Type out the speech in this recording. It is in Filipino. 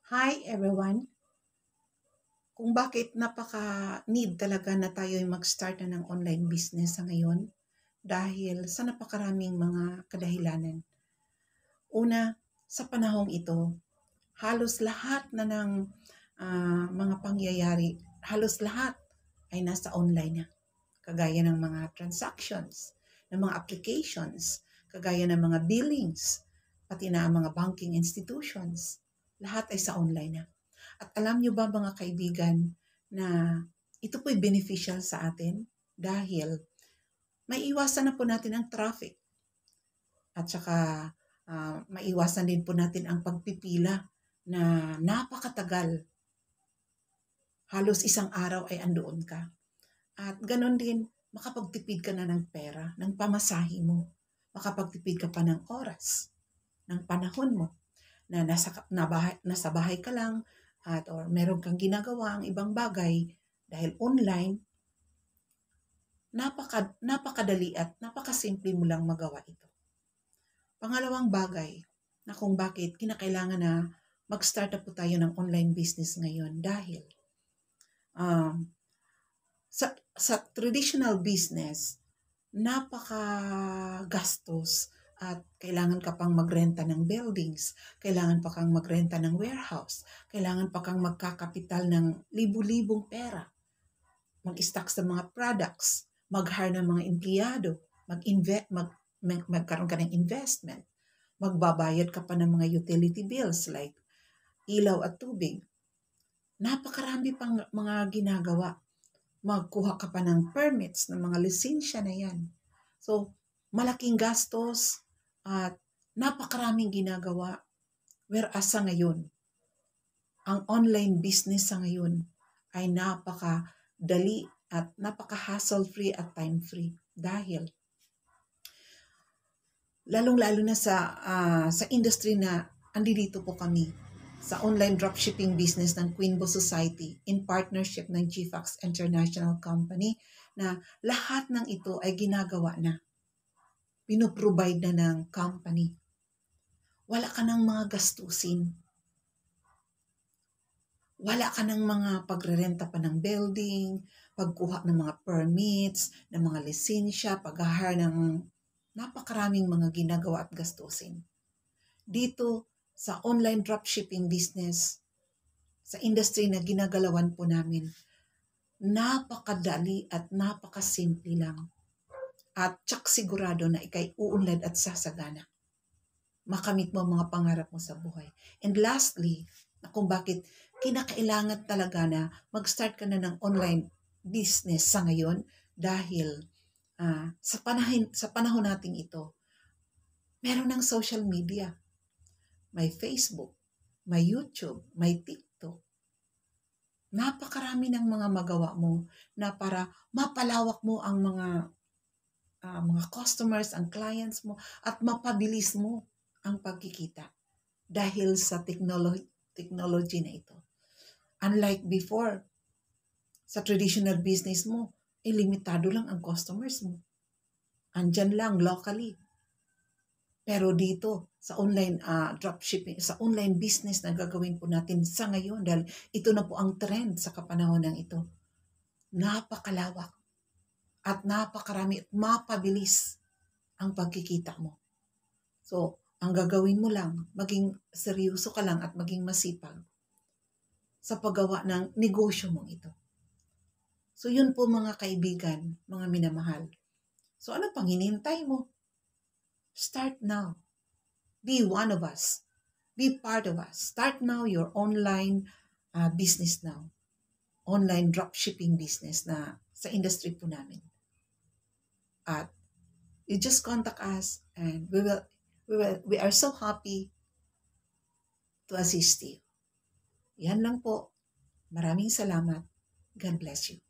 Hi everyone! Kung bakit napaka-need talaga na tayo ay mag-start na ng online business sa ngayon dahil sa napakaraming mga kadahilanan. Una, sa panahong ito, halos lahat na ng mga pangyayari, halos lahat ay nasa online na. Kagaya ng mga transactions, ng mga applications, kagaya ng mga billings, pati na ang mga banking institutions, lahat ay sa online na. At alam nyo ba mga kaibigan na ito po'y beneficial sa atin dahil maiiwasan na po natin ang traffic at saka maiwasan din po natin ang pagpipila na napakatagal. Halos isang araw ay andoon ka. At ganon din, makapagtipid ka na ng pera, ng pamasahe mo. Makapagtipid ka pa ng oras, ng panahon mo na nasa bahay ka lang or meron kang ginagawa ang ibang bagay dahil online, napakadali at napakasimple mo lang magawa ito. Pangalawang bagay na kung bakit kinakailangan na mag-start na po tayo ng online business ngayon dahil sa traditional business, napakagastos at kailangan ka pang magrenta ng buildings, kailangan pa kang magrenta ng warehouse, kailangan pa kang magkakapital ng libu-libong pera, mag-stock sa mga products, mag-hire ng mga empleyado, magkaroon ka ng investment, magbabayad ka pa ng mga utility bills like ilaw at tubig. Napakarami pang mga ginagawa. Magkuha ka pa ng permits, ng mga lisensya na yan. So, malaking gastos at napakaraming ginagawa. Whereas sa ngayon, ang online business sa ngayon ay napakadali at napaka-hassle-free at time-free. Dahil, lalong-lalo na sa industry na andito po kami, sa online dropshipping business ng Queenbo Society in partnership ng GFAX International Company na lahat ng ito ay ginagawa na. Pinoprovide na ng company. Wala ka ng mga gastusin. Wala ka ng mga pagrerenta pa ng building, pagkuha ng mga permits, ng mga lisensya, pag-hire ng napakaraming mga ginagawa at gastusin. Dito, sa online dropshipping business, sa industry na ginagalawan po namin, napakadali at napakasimple lang. At tsak sigurado na ikay uunlad at sasagana. Makamit mo ang mga pangarap mo sa buhay. And lastly, kung bakit kinakailangan talaga na mag-start ka na ng online business sa ngayon dahil sa panahon nating ito, meron ng social media. May Facebook, may YouTube, may TikTok. Napakarami ng mga magawa mo na para mapalawak mo ang mga customers, ang clients mo, at mapabilis mo ang pagkikita dahil sa technology na ito. Unlike before, sa traditional business mo, limitado lang ang customers mo. Andyan lang, locally. Pero dito, sa online dropshipping, sa online business na gagawin po natin sa ngayon, dahil ito na po ang trend sa kapanahon ng ito, napakalawak at napakarami at mapabilis ang pagkikita mo. So, ang gagawin mo lang, maging seryoso ka lang at maging masipag sa paggawa ng negosyo mong ito. So, yun po mga kaibigan, mga minamahal. So, ano pang hinihintay mo? Start now. Be one of us. Be part of us. Start now your online business now. Online dropshipping business na sa industry po namin. At you just contact us and we are so happy to assist you. Yan lang po. Maraming salamat. God bless you.